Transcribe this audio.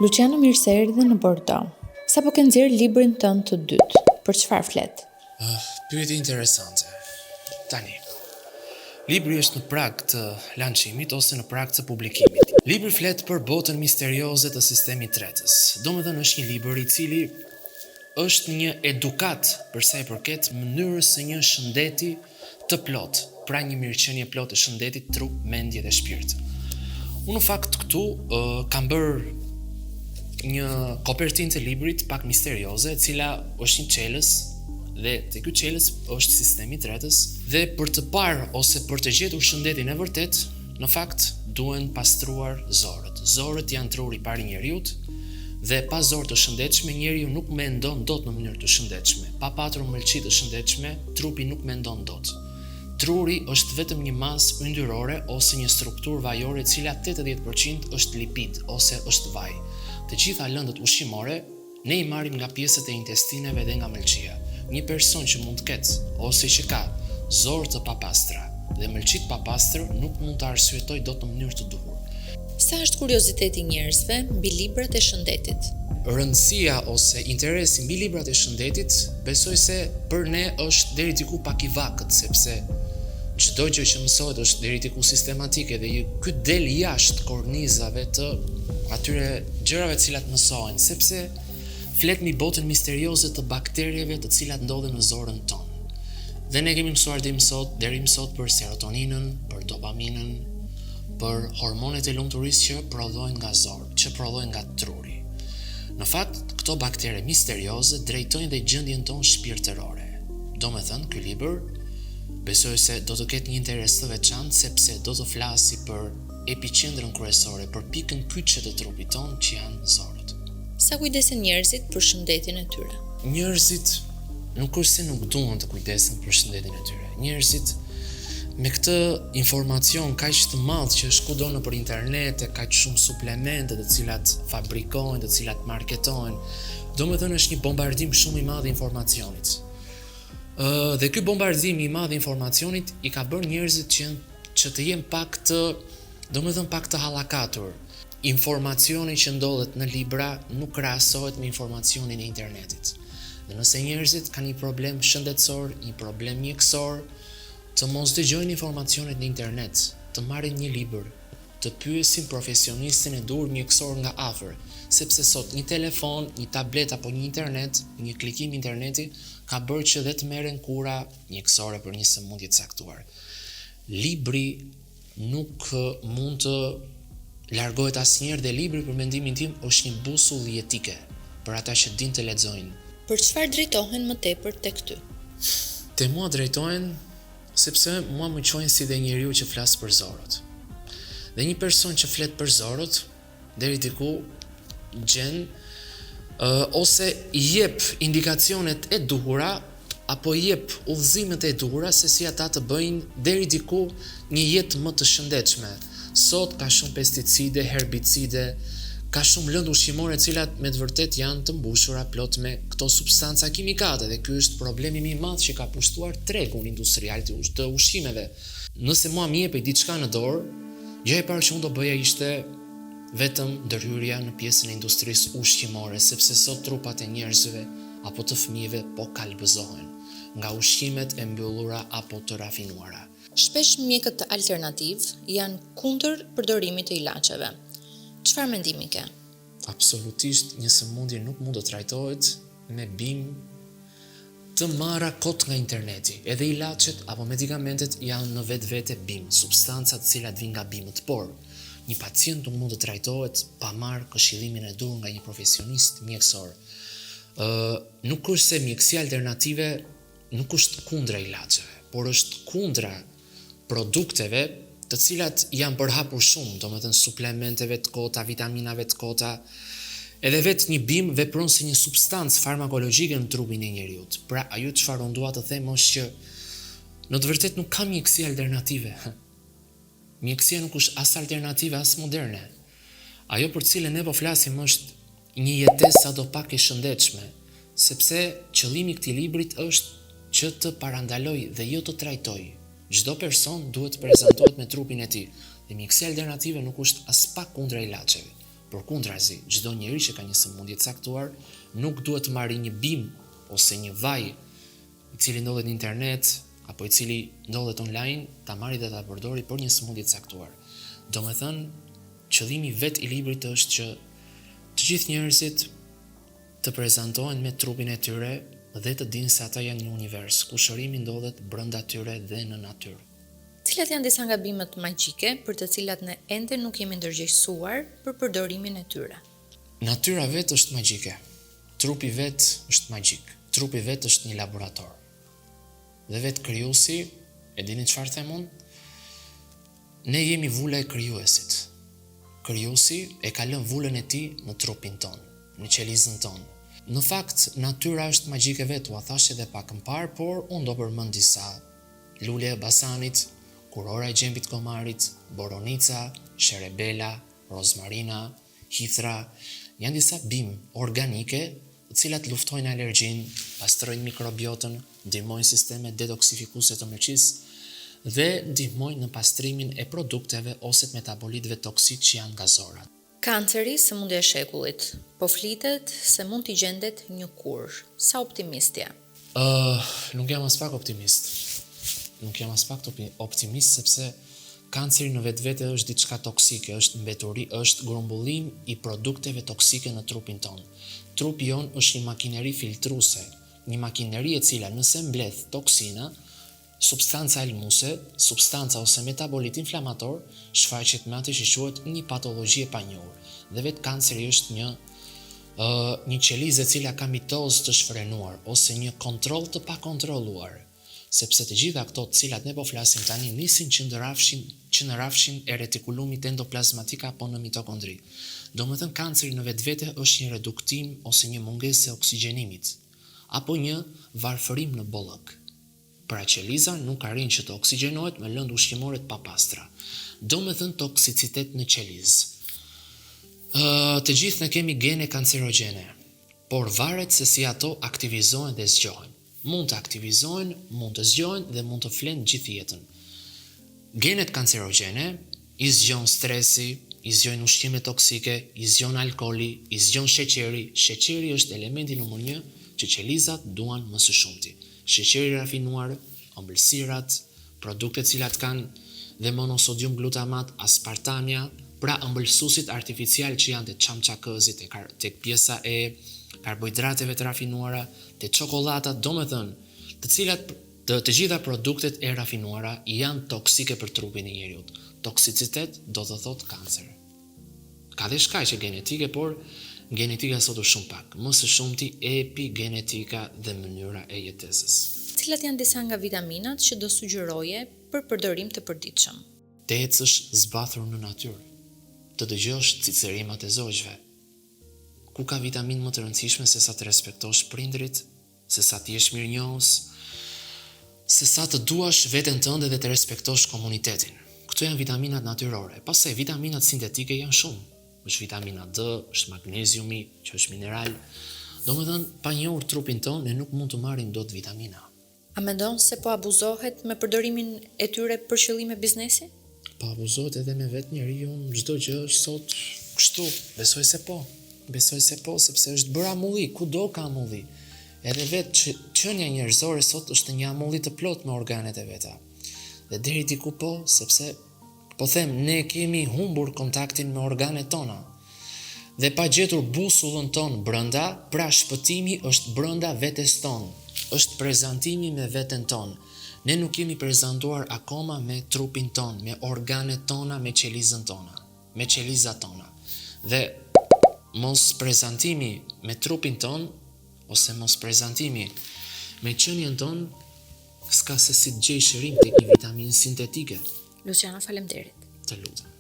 Luciano, mirë se erdhe në Bordeaux. Sa po ke nxjerr librin tënd të dytë? Për çfarë flet? Pyetje interesante. Tani, libri është në prag të lançimit ose në prag të publikimit. Libri flet për botën misterioze të sistemit tretës. Domethënë është një libër i cili është një edukat për sa i përket mënyrës së një shëndeti të plot, pra një mirëqenie plot e shëndetit trup, mendje dhe shpirt. Unë në fakt këtu kam bërë një kopertinë të librit pak misterioze, e cila është një çelës dhe te ky çelës është sistemi i tretës dhe për të parë ose për të gjetur shëndetin e vërtet, në fakt duhen pastruar zorët. Zorët janë truri i parë i njerëzit dhe pa zorë të shëndetshme njeriu nuk mendon dot në mënyrë të shëndetshme. Pa patur ëmbëlsi të shëndetshme, trupi nuk mendon dot. Truri është vetëm një masë yndyrore ose një strukturë vajore e cila 80% është lipid ose është vaj. Të gjitha lëndët ushqimore ne i marrim nga pjesët e intestineve dhe nga mëlçia. Një person që mund të ketë ose që ka zorë të papastra dhe mëlçi të papastër nuk mund të arsyetoj dot në mënyrë të duhur. Sa është kurioziteti i njerëzve mbi librat e shëndetit? Rëndësia ose interesi mbi librat e shëndetit, besoj se për ne është deri diku pak i vakët, sepse çdo gjë që mësohet është deri diku sistematike dhe ky del jashtë kornizave të atyre gjërave të cilat mësohen, sepse flet mbi botën misterioze të bakterieve të cilat ndodhen në zorën tonë. Dhe ne kemi mësuar deri më sot për serotoninën, për dopaminën, për hormonet e lumturisë që prodhohen nga zorë, që prodhohen nga truri. Në fakt, këto baktere misterioze drejtojnë dhe gjendjen tonë shpirtërore. Domethënë, ky libër besoj se do të ketë një interes të veçantë sepse do të flasi për epiqendrën kryesore, për pikën kyçe të trupit tonë që janë zorët. Sa kujdesen njerëzit për shëndetin e tyre? Njerëzit nuk është se nuk duan të kujdesen për shëndetin e tyre. Njerëzit me këtë informacion kaq të madh që është kudo nëpër internet, kaq shumë suplemente të cilat fabrikohen, të cilat marketohen, domethënë është një bombardim shumë i madh i informacionit. Dhe ky bombardim i madh i informacionit i ka bërë njerëzit që të jenë pak të hallakatur. Informacioni që ndodhet në libra nuk krahasohet me informacionin e internetit. Dhe nëse njerëzit kanë një problem shëndetësor, një problem mjekësor, të mos dëgjojnë informacionet në internet, të marrin një libër, të pyesin profesionistin e duhur mjekësor nga afër, sepse sot një telefon, një tablet apo një internet, një klikim interneti ka bërë që dhe të merren kura mjekësore për një sëmundje të caktuar. Libri nuk mund të largohet asnjëherë dhe libri për mendimin tim është një busull jetike për ata që din të lexojnë. Për çfarë drejtohen më tepër tek ty? Te mua drejtohen sepse mua më quajnë si dhe njeriu që flas për zorët. Dhe një person që flet për zorët deri diku gjen ose i jep indikacionet e duhura apo i jep udhëzimet e duhura se si ata të bëjnë deri diku një jetë më të shëndetshme. Sot ka shumë pesticide, herbicide, ka shumë lëndë ushqimore cilat me të vërtet janë të mbushura plot me këto substanca kimikate dhe ky është problemi më i madh që ka pushtuar tregun industrial të ushqimeve. Nëse mua më jepej diçka në dorë, gjëja e parë që unë do bëja ishte vetëm ndërhyrja në pjesën e industrisë ushqimore, sepse sot trupat e njerëzve apo të fëmijëve po kalbëzohen nga ushqimet e mbyllura apo të rafinuara. Shpesh mjekët alternativë janë kundër përdorimit të ilaçeve. Çfarë mendimi ke? Absolutisht, një sëmundje nuk mund të trajtohet me bimë të marra kot nga interneti. Edhe ilaçet apo medikamentet janë në vetvete bimë, substanca të cilat vijnë nga bimët, por një pacient nuk mund të trajtohet pa marrë këshillimin e duhur nga një profesionist mjekësor. Nuk është se mjekësia alternative nuk është kundra ilaçeve, por është kundra produkteve të cilat janë përhapur shumë, domethënë suplementeve të kota, vitaminave të kota, edhe vetë një bimë vepron si një substancë farmakologjike në trupin e njeriut. Pra, ajo çfarë unë dua të them është që në të vërtetë nuk ka mjekësi alternative. Mjekësia nuk është as alternative as moderne. Ajo për cilën ne po flasim është një jetesë sadopak e shëndetshme, sepse qëllimi i këtij librit është që të parandaloj dhe jo të trajtoj. Çdo person duhet të prezantohet me trupin e tij. Dhe mjekësia alternative nuk është as pak kundra ilaçeve. Përkundrazi, çdo njeri që ka një sëmundje të caktuar nuk duhet të marrë një bim ose një vaj i cili ndodhet në internet apo i cili ndodhet online, ta marrë dhe ta përdori për një sëmundje të caktuar. Domethënë, qëllimi vet i librit është që të gjithë njerëzit të prezantohen me trupin e tyre dhe të dinë se ata janë një univers, ku shërimi ndodhet brenda tyre dhe në natyrë. Cilat janë disa gabimet magjike për të cilat ne ende nuk jemi ndërgjegjësuar për përdorimin e tyre? Natyra vetë është magjike. Trupi vetë është magjik. Trupi vetë është një laborator. Dhe vetë krijuesi, e dini çfarë them unë? Ne jemi vula e krijuesit. Krijuesi e ka lënë vulën e tij në trupin ton, në qelizën ton. Në fakt, natyra është magjike vetë, ua thash edhe pak më parë, por unë do përmend disa. Lule e basanit, kurora e gjembit komarit, boronica, sherebela, rozmarina, hithra, janë disa bimë organike të cilat luftojnë alergjin, pastrojnë mikrobiotën, ndihmojnë sisteme detoksifikuese të mërqisë dhe ndihmojnë në pastrimin e produkteve ose të metabolitëve toksik që janë gazorat. Kanceri, sëmundja e shekullit, po flitet se mund t'i gjendet një kur. Sa optimist je? Nuk jam as pak optimist. Nuk jam as pak optimist sepse kanceri në vetvete është diçka toksike, është mbeturi, është grumbullim i produkteve toksike në trupin ton. Trupi jon është një makineri filtruese, një makineri e cila nëse mbledh toksina, substanca almuse, substanca ose metabolit inflamator, shfaqet me atë që quhet një patologji e panjohur. Dhe vetë kanceri është një qelizë e cila ka mitozë të shfrenuar ose një kontroll të pakontrolluar. Sepse të gjitha këto të cilat ne po flasim tani nisin që në rafshin e retikulumit endoplazmatik apo në mitokondri. Domethënë kanceri në vetvete është një reduktim ose një mungesë e oksigjenimit apo një varfërim në bollëk. Pra qeliza nuk arrin që të oksigjenohet me lëndë ushqimore të papastra. Domethënë toksicitet në qelizë. Të gjithë ne kemi gene kancerogjene, por varet se si ato aktivizohen dhe zgjohen. Mund të aktivizohen, mund të zgjohen dhe mund të flenë gjithë jetën. Genet kancerogjene i zgjon stresi, i zgjon ushqime toksike, i zgjon alkooli, i zgjon sheqeri. Sheqeri është elementi numër 1 që qelizat duan më së shumti. Sheqeri rafinuar, ëmbëlsirat, produktet cilat kanë dhe monosodium glutamat, aspartamia, pra ëmbëlsuesit artificial që janë të çamçakëzit, tek pjesa e karbohidrateve të rafinuara, të çokollatat, domethënë, të gjitha produktet e rafinuara janë toksike për trupin e njeriut. Toksicitet do të thotë kancer. Ka dhe shkaqe genetike, por genetika sot është shumë pak. Më së shumti epigenetika dhe mënyra e jetesës. Cilat janë disa nga vitaminat që do sugjeroje për përdorim të përditshëm? Të ecësh zbathur në natyrë, të dëgjosh cicerimat e zogjve. Ku ka vitamin më të rëndësishme se sa të respektosh prindrit, se sa të jesh mirënjohës, se sa të duash veten tënde dhe të respektosh komunitetin. Këto janë vitaminat natyrore. Pastaj vitaminat sintetike janë shumë. Është vitamina D, është magneziumi, që është mineral. Domethënë, pa njohur trupin tonë, ne nuk mund të marrim dot vitamina. A mendon se po abuzohet me përdorimin e tyre për qëllime biznesi? Po abuzohet edhe me vetë njeriu, çdo gjë është sot kështu. Besoj se po, sepse është bërë amulli, kudo ka amulli. Edhe vetë qenia njerëzore sot është një amulli të plot me organet e veta. Dhe deri diku po, sepse po them, ne kemi humbur kontaktin me organet tona. Dhe pa gjetur busullën tonë brenda, pra shpëtimi është brenda vetes tonë. Është prezantimi me veten tonë. Ne nuk kemi prezantuar akoma me trupin tonë, me organet tona, me qelizën tona, me qelizat tona. Dhe mos prezantimi me trupin ton, ose mos prezantimi me qenien ton, s'ka se si të gjej shërim tek një vitaminë sintetike. Luciana, faleminderit. Të lutem.